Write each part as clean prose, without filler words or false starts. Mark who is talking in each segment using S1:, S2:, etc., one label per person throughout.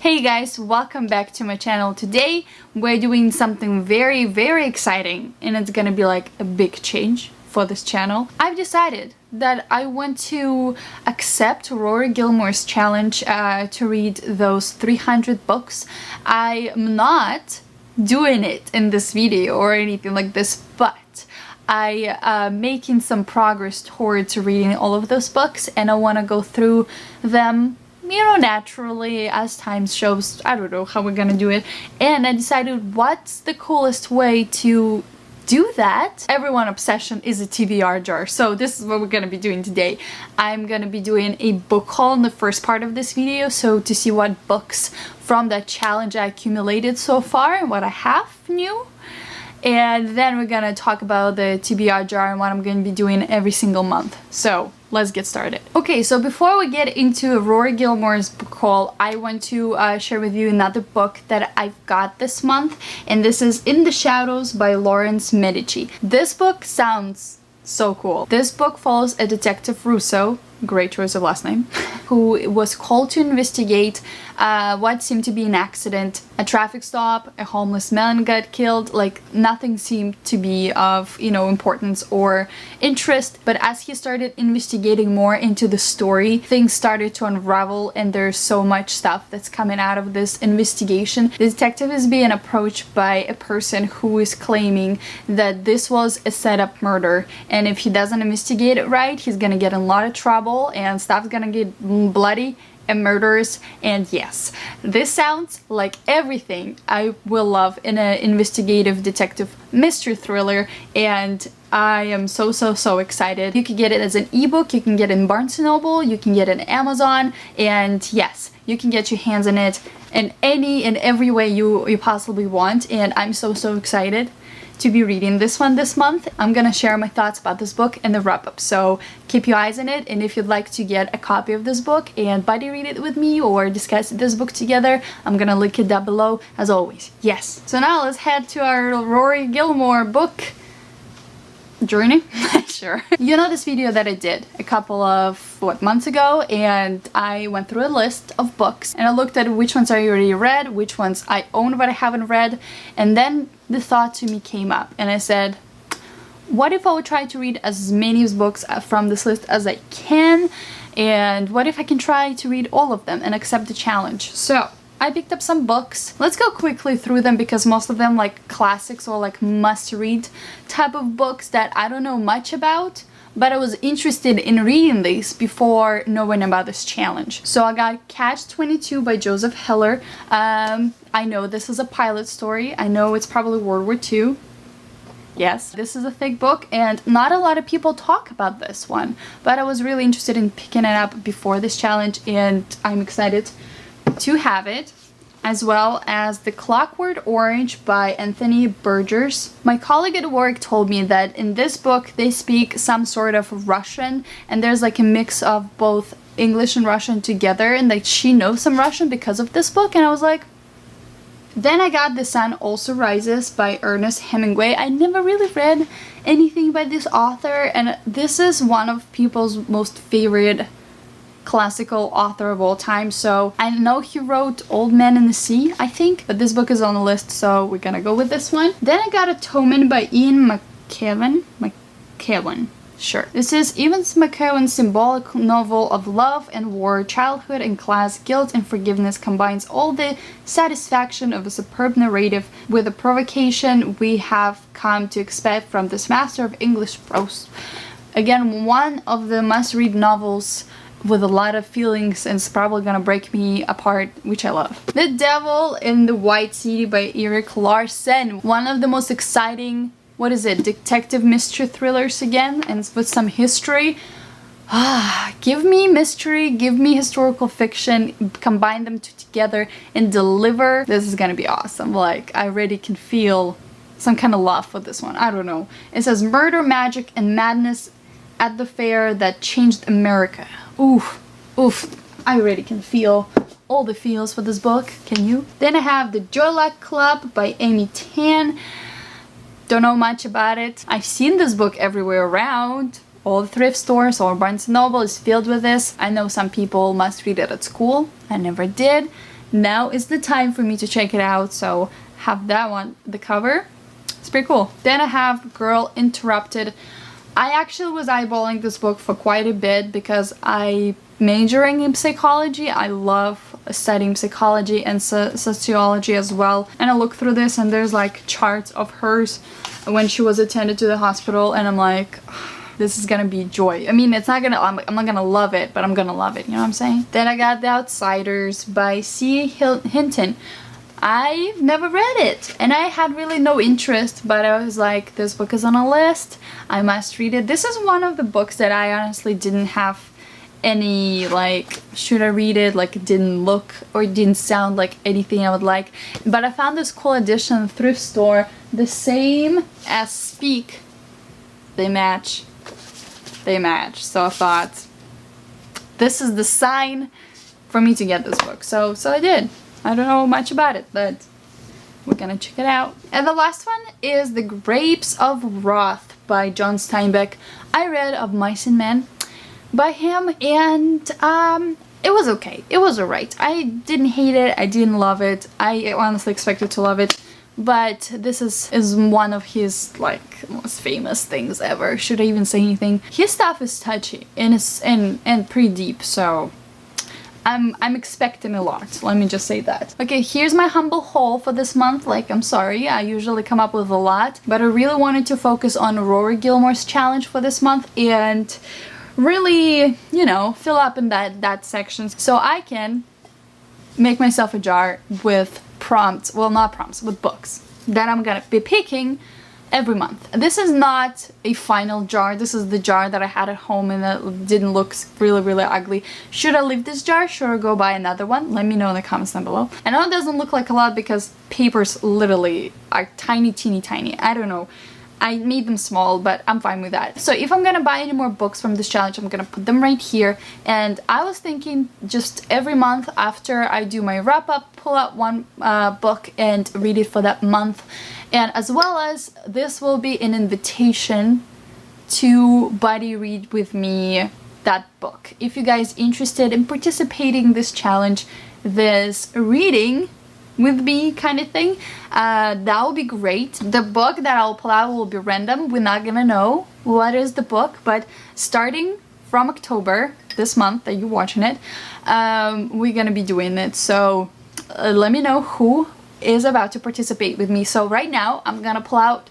S1: Hey guys, welcome back to my channel. Today we're doing something very exciting, and it's gonna be like a big change for this channel. I've decided that I want to accept Rory Gilmore's challenge to read those 300 books. I am not doing it in this video or anything like this, but I am making some progress towards reading all of those books, and I want to go through them, you know, naturally as time shows. I don't know how we're gonna do it, and I decided what's the coolest way to do that. Everyone obsession is a TBR jar, so this is what we're gonna be doing today. I'm gonna be doing a book haul in the first part of this video, so to see what books from that challenge I accumulated so far and what I have new. And then we're gonna talk about the TBR jar and what I'm gonna be doing every single month. So let's get started. Okay, so before we get into Rory Gilmore's book haul, I want to share with you another book that I've got this month, and this is In the Shadows by Lawrence Medici. This book sounds so cool. This book follows a detective, Russo, great choice of last name, who was called to investigate what seemed to be an accident, a traffic stop, a homeless man got killed. Like, nothing seemed to be of, you know, importance or interest. But as he started investigating more into the story, things started to unravel, and there's so much stuff that's coming out of this investigation. The detective is being approached by a person who is claiming that this was a setup murder, and if he doesn't investigate it right, he's gonna get in a lot of trouble and stuff's gonna get bloody and murderous. And yes, this sounds like everything I will love in an investigative detective mystery thriller, and I am so excited. You can get it as an ebook, you can get it in Barnes & Noble, you can get it on Amazon, and yes, you can get your hands on it in any and every way you possibly want, and I'm so excited to be reading this one this month. I'm gonna share my thoughts about this book in the wrap-up, so keep your eyes on it. And if you'd like to get a copy of this book and buddy read it with me or discuss this book together, I'm gonna link it down below as always. Yes. So now let's head to our Rory Gilmore book journey. Sure. You know this video that I did a couple of months ago, and I went through a list of books and I looked at which ones I already read, which ones I own but I haven't read, and then the thought to me came up and I said, what if I would try to read as many books from this list as I can, and what if I can try to read all of them and accept the challenge? So I picked up some books. Let's go quickly through them because most of them like classics or like must-read type of books that I don't know much about, but I was interested in reading these before knowing about this challenge. So I got Catch-22 by Joseph Heller. I know this is a pilot story. I know it's probably World War II. Yes, this is a thick book, and not a lot of people talk about this one, but I was really interested in picking it up before this challenge, and I'm excited to have it, as well as The Clockwork Orange by Anthony Burgess. My colleague at work told me that in this book they speak some sort of Russian, and there's like a mix of both English and Russian together, and like she knows some Russian because of this book, and I was like. Then I got The Sun Also Rises by Ernest Hemingway. I never really read anything by this author, and this is one of people's most favorite classical author of all time. So I know he wrote Old Man and the Sea, I think, but this book is on the list, so we're gonna go with this one. Then I got Atonement by Ian McKellen. Sure. This is Ian McKellen's symbolic novel of love and war, childhood and class, guilt and forgiveness, combines all the satisfaction of a superb narrative with the provocation we have come to expect from this master of English prose. Again, one of the must-read novels with a lot of feelings, and it's probably gonna break me apart, which I love. The Devil in the White City by Erik Larson. One of the most exciting, what is it, detective mystery thrillers again, and with some history. Give me mystery, give me historical fiction, combine them together and deliver. This is gonna be awesome. Like, I already can feel some kind of love for this one. I don't know. It says Murder, Magic, and Madness at the Fair That Changed America. Oof, I already can feel all the feels for this book. Can you? Then I have The Joy Luck Club by Amy Tan. Don't know much about it. I've seen this book everywhere around. All the thrift stores or Barnes & Noble is filled with this. I know some people must read it at school. I never did. now is the time for me to check it out. So have that one, the cover. It's pretty cool. Then I have Girl Interrupted. I actually was eyeballing this book for quite a bit because I majoring in psychology. I love studying psychology and sociology as well. And I look through this and there's like charts of hers when she was attended to the hospital, and I'm like, this is gonna be joy. I mean, it's not gonna, I'm not gonna love it, but I'm gonna love it, you know what I'm saying? Then I got The Outsiders by C. Hinton. I've never read it and I had really no interest, but I was like, this book is on a list, I must read it. This is one of the books that I honestly didn't have any like, should I read it, like it didn't look or it didn't sound like anything I would like, but I found this cool edition in the thrift store, the same as Speak. They match, so I thought this is the sign for me to get this book, so I did. I don't know much about it, but we're gonna check it out. And the last one is The Grapes of Wrath by John Steinbeck. I read Of Mice and Men by him, and it was okay. It was alright. I didn't hate it. I didn't love it. I honestly expected to love it, but this is one of his like most famous things ever. Should I even say anything? His stuff is touchy and it's and pretty deep, so I'm expecting a lot, let me just say that. Okay, here's my humble haul for this month. Like, I'm sorry, I usually come up with a lot, but I really wanted to focus on Rory Gilmore's challenge for this month and really, you know, fill up in that section so I can make myself a jar with prompts, well, not prompts, with books that I'm gonna be picking every month. This is not a final jar. This is the jar that I had at home and that didn't look really ugly. Should I leave this jar? Should I go buy another one? Let me know in the comments down below. I know it doesn't look like a lot because papers literally are tiny, teeny tiny. I don't know. I made them small, but I'm fine with that. So if I'm gonna buy any more books from this challenge, I'm gonna put them right here. And I was thinking just every month after I do my wrap up, pull out one book and read it for that month. And as well as this will be an invitation to buddy read with me that book. If you guys interested in participating in this challenge, this reading with me kind of thing, that would be great. The book that I'll pull out will be random. We're not gonna know what is the book, but starting from October, this month that you're watching it, we're gonna be doing it. So let me know who is about to participate with me. So right now I'm gonna pull out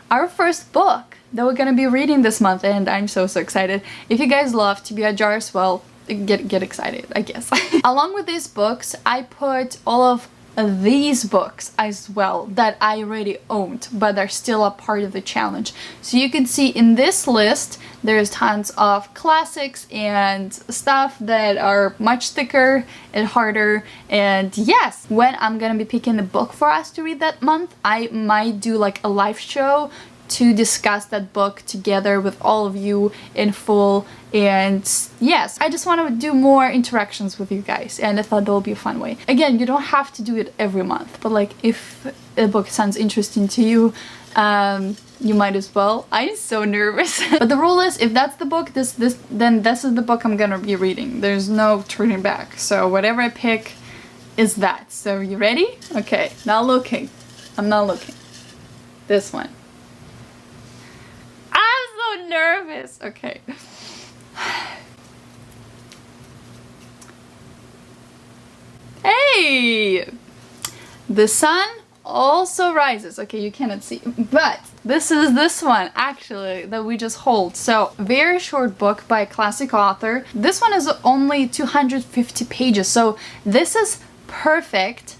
S1: our first book that we're gonna be reading this month, and I'm so excited. If you guys love TBR jars, well, get excited, I guess. Along with these books, I put all of these books as well that I already owned, but they're still a part of the challenge. So you can see in this list there's tons of classics and stuff that are much thicker and harder. And yes, when I'm gonna be picking the book for us to read that month, I might do like a live show to discuss that book together with all of you in full. And yes, I just want to do more interactions with you guys, and I thought that would be a fun way. Again, you don't have to do it every month, but like if a book sounds interesting to you, you might as well. I'm so nervous. But the rule is, if that's the book, then this is the book I'm gonna be reading. There's no turning back. So whatever I pick is that. So you ready? Okay, not looking. I'm not looking. This one. I'm so nervous. Okay. Hey! The sun also rises. Okay, you cannot see, but this is this one actually that we just hold. So very short book by a classic author. This one is only 250 pages, so this is perfect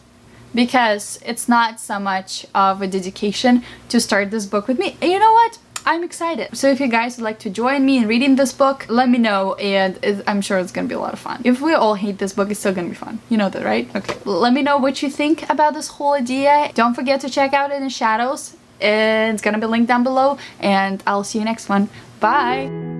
S1: because it's not so much of a dedication to start this book with me. And you know what? I'm excited. So if you guys would like to join me in reading this book, let me know, and I'm sure it's gonna be a lot of fun. If we all hate this book, it's still gonna be fun. You know that, right? Okay. Let me know what you think about this whole idea. Don't forget to check out In the Shadows. It's gonna be linked down below, and I'll see you next one. Bye!